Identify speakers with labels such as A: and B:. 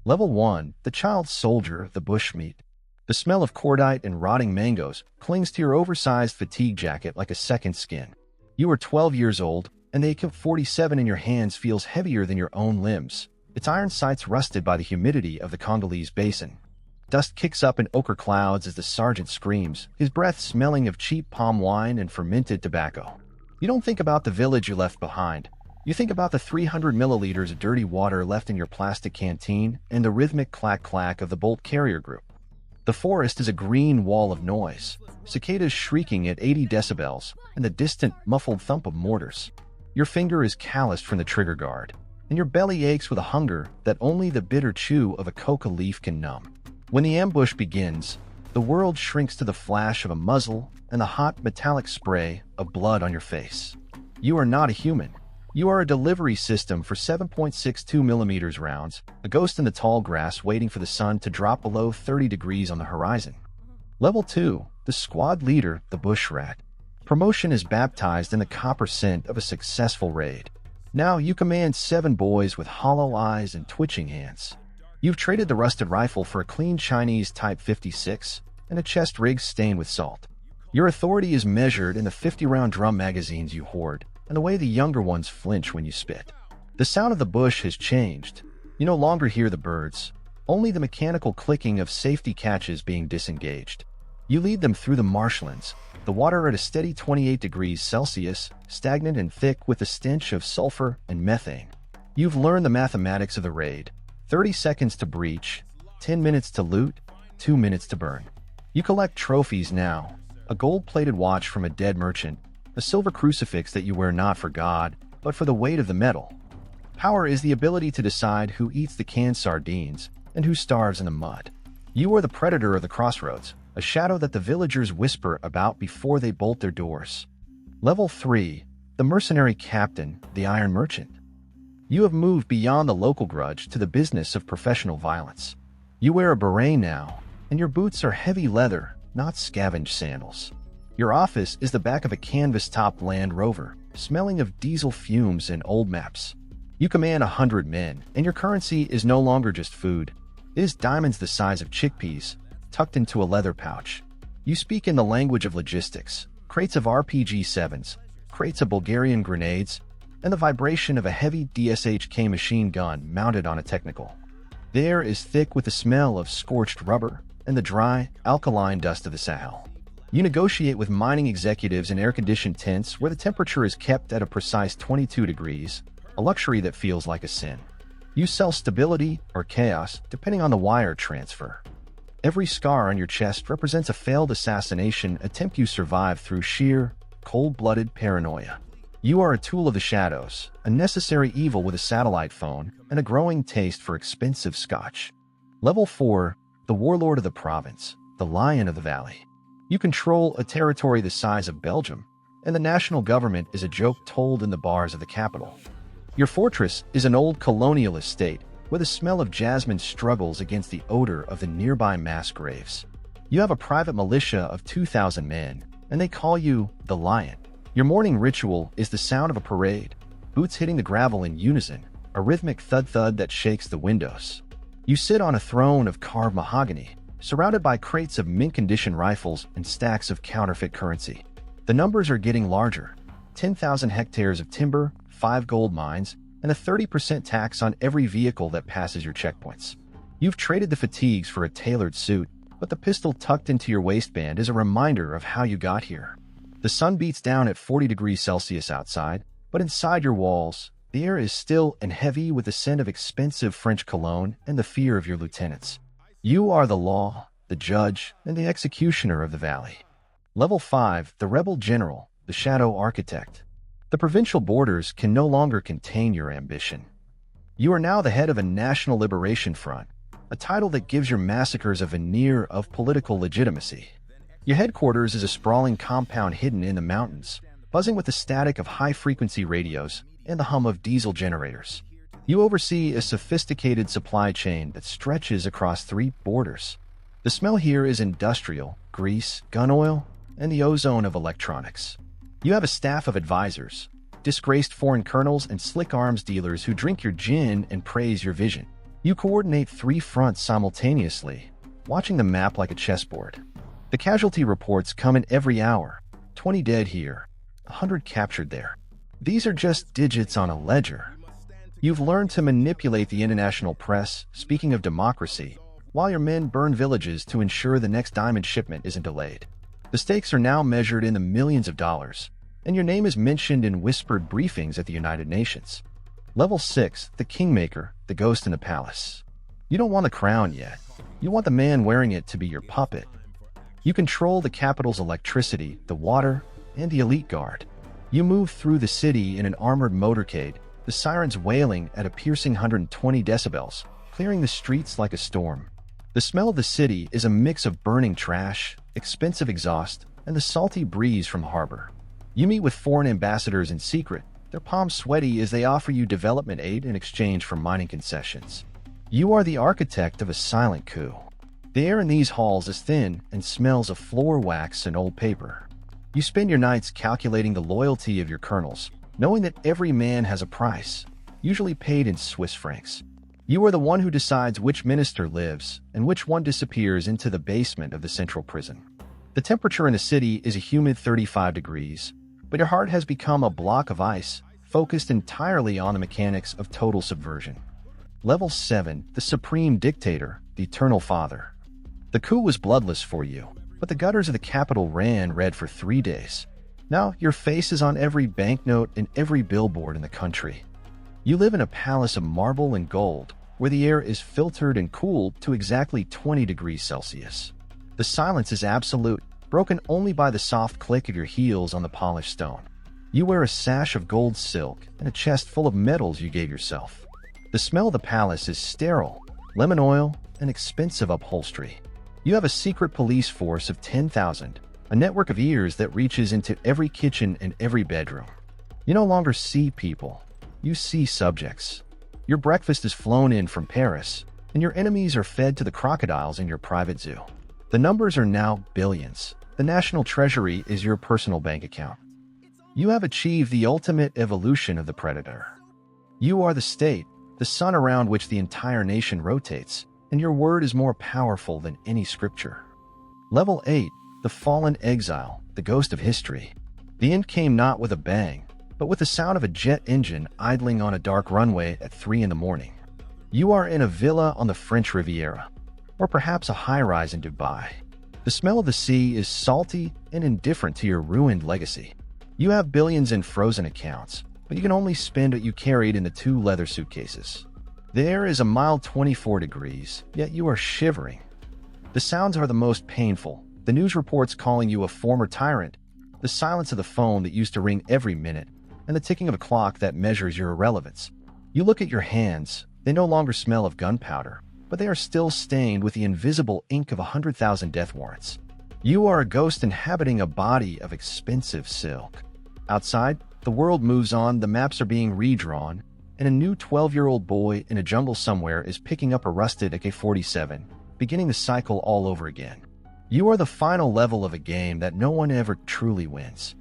A: Level 1. The Child Soldier, the Bushmeat. The smell of cordite and rotting mangoes clings to your oversized fatigue jacket like a second skin. You are 12 years old, and the AK-47 in your hands feels heavier than your own limbs, its iron sights rusted by the humidity of the Congolese basin. Dust kicks up in ochre clouds as the sergeant screams, his breath smelling of cheap palm wine and fermented tobacco. You don't think about the village you left behind. You think about the 300 milliliters of dirty water left in your plastic canteen and the rhythmic clack-clack of the Bolt carrier group. The forest is a green wall of noise, cicadas shrieking at 80 decibels, and the distant, muffled thump of mortars. Your finger is calloused from the trigger guard, and your belly aches with a hunger that only the bitter chew of a coca leaf can numb. When the ambush begins, the world shrinks to the flash of a muzzle and the hot, metallic spray of blood on your face. You are not a human. You are a delivery system for 7.62 millimeters rounds, a ghost in the tall grass waiting for the sun to drop below 30 degrees on the horizon. Level 2. The Squad Leader, the Bush Rat. Promotion is baptized in the copper scent of a successful raid. Now you command 7 boys with hollow eyes and twitching hands. You've traded the rusted rifle for a clean Chinese Type 56 and a chest rig stained with salt. Your authority is measured in the 50-round drum magazines you hoard, and the way the younger ones flinch when you spit. The sound of the bush has changed. You no longer hear the birds, only the mechanical clicking of safety catches being disengaged. You lead them through the marshlands, the water at a steady 28 degrees Celsius, stagnant and thick with the stench of sulfur and methane. You've learned the mathematics of the raid. 30 seconds to breach, 10 minutes to loot, 2 minutes to burn. You collect trophies now, a gold-plated watch from a dead merchant, a silver crucifix that you wear not for God, but for the weight of the metal. Power is the ability to decide who eats the canned sardines and who starves in the mud. You are the predator of the crossroads, a shadow that the villagers whisper about before they bolt their doors. Level 3. The Mercenary Captain, the Iron Merchant. You have moved beyond the local grudge to the business of professional violence. You wear a beret now, and your boots are heavy leather, not scavenged sandals. Your office is the back of a canvas-topped Land Rover, smelling of diesel fumes and old maps. You command 100 men, and your currency is no longer just food. It is diamonds the size of chickpeas, tucked into a leather pouch. You speak in the language of logistics, crates of RPG-7s, crates of Bulgarian grenades, and the vibration of a heavy DSHK machine gun mounted on a technical. The air is thick with the smell of scorched rubber and the dry, alkaline dust of the Sahel. You negotiate with mining executives in air-conditioned tents where the temperature is kept at a precise 22 degrees, a luxury that feels like a sin. You sell stability or chaos depending on the wire transfer. Every scar on your chest represents a failed assassination attempt you survived through sheer, cold-blooded paranoia. You are a tool of the shadows, a necessary evil with a satellite phone, and a growing taste for expensive scotch. Level 4. The Warlord of the Province, the Lion of the Valley. You control a territory the size of Belgium, and the national government is a joke told in the bars of the capital. Your fortress is an old colonial estate where the smell of jasmine struggles against the odor of the nearby mass graves. You have a private militia of 2,000 men, and they call you the Lion. Your morning ritual is the sound of a parade, boots hitting the gravel in unison, a rhythmic thud-thud that shakes the windows. You sit on a throne of carved mahogany, surrounded by crates of mint-condition rifles and stacks of counterfeit currency. The numbers are getting larger. 10,000 hectares of timber, 5 gold mines, and a 30% tax on every vehicle that passes your checkpoints. You've traded the fatigues for a tailored suit, but the pistol tucked into your waistband is a reminder of how you got here. The sun beats down at 40 degrees Celsius outside, but inside your walls, the air is still and heavy with the scent of expensive French cologne and the fear of your lieutenants. You are the law, the judge, and the executioner of the valley. Level 5. The Rebel General, the Shadow Architect. The provincial borders can no longer contain your ambition. You are now the head of a National Liberation Front, a title that gives your massacres a veneer of political legitimacy. Your headquarters is a sprawling compound hidden in the mountains, buzzing with the static of high-frequency radios and the hum of diesel generators. You oversee a sophisticated supply chain that stretches across 3 borders. The smell here is industrial, grease, gun oil, and the ozone of electronics. You have a staff of advisors, disgraced foreign colonels and slick arms dealers who drink your gin and praise your vision. You coordinate 3 fronts simultaneously, watching the map like a chessboard. The casualty reports come in every hour. 20 dead here, 100 captured there. These are just digits on a ledger. You've learned to manipulate the international press, speaking of democracy, while your men burn villages to ensure the next diamond shipment isn't delayed. The stakes are now measured in the millions of dollars, and your name is mentioned in whispered briefings at the United Nations. Level 6, the Kingmaker, the Ghost in the Palace. You don't want the crown yet. You want the man wearing it to be your puppet. You control the capital's electricity, the water, and the elite guard. You move through the city in an armored motorcade, the sirens wailing at a piercing 120 decibels, clearing the streets like a storm. The smell of the city is a mix of burning trash, expensive exhaust, and the salty breeze from harbor. You meet with foreign ambassadors in secret, their palms sweaty as they offer you development aid in exchange for mining concessions. You are the architect of a silent coup. The air in these halls is thin and smells of floor wax and old paper. You spend your nights calculating the loyalty of your colonels, knowing that every man has a price, usually paid in Swiss francs. You are the one who decides which minister lives and which one disappears into the basement of the central prison. The temperature in the city is a humid 35 degrees, but your heart has become a block of ice, focused entirely on the mechanics of total subversion. Level 7, the Supreme Dictator, the Eternal Father. The coup was bloodless for you, but the gutters of the capital ran red for 3 days. Now your face is on every banknote and every billboard in the country. You live in a palace of marble and gold, where the air is filtered and cooled to exactly 20 degrees Celsius. The silence is absolute, broken only by the soft click of your heels on the polished stone. You wear a sash of gold silk and a chest full of medals you gave yourself. The smell of the palace is sterile, lemon oil, and expensive upholstery. You have a secret police force of 10,000, a network of ears that reaches into every kitchen and every bedroom. You no longer see people, you see subjects. Your breakfast is flown in from Paris, and your enemies are fed to the crocodiles in your private zoo. The numbers are now billions. The national treasury is your personal bank account. You have achieved the ultimate evolution of the predator. You are the state, the sun around which the entire nation rotates, and your word is more powerful than any scripture. Level 8, the Fallen Exile, the Ghost of History. The end came not with a bang, but with the sound of a jet engine idling on a dark runway at 3 in the morning. You are in a villa on the French Riviera, or perhaps a high-rise in Dubai. The smell of the sea is salty and indifferent to your ruined legacy. You have billions in frozen accounts, but you can only spend what you carried in the 2 leather suitcases. The air is a mild 24 degrees, yet you are shivering. The sounds are the most painful. The news reports calling you a former tyrant, the silence of the phone that used to ring every minute, and the ticking of a clock that measures your irrelevance. You look at your hands. They no longer smell of gunpowder, but they are still stained with the invisible ink of 100,000 death warrants. You are a ghost inhabiting a body of expensive silk. Outside, the world moves on, the maps are being redrawn, and a new 12-year-old boy in a jungle somewhere is picking up a rusted AK-47, beginning the cycle all over again. You are the final level of a game that no one ever truly wins.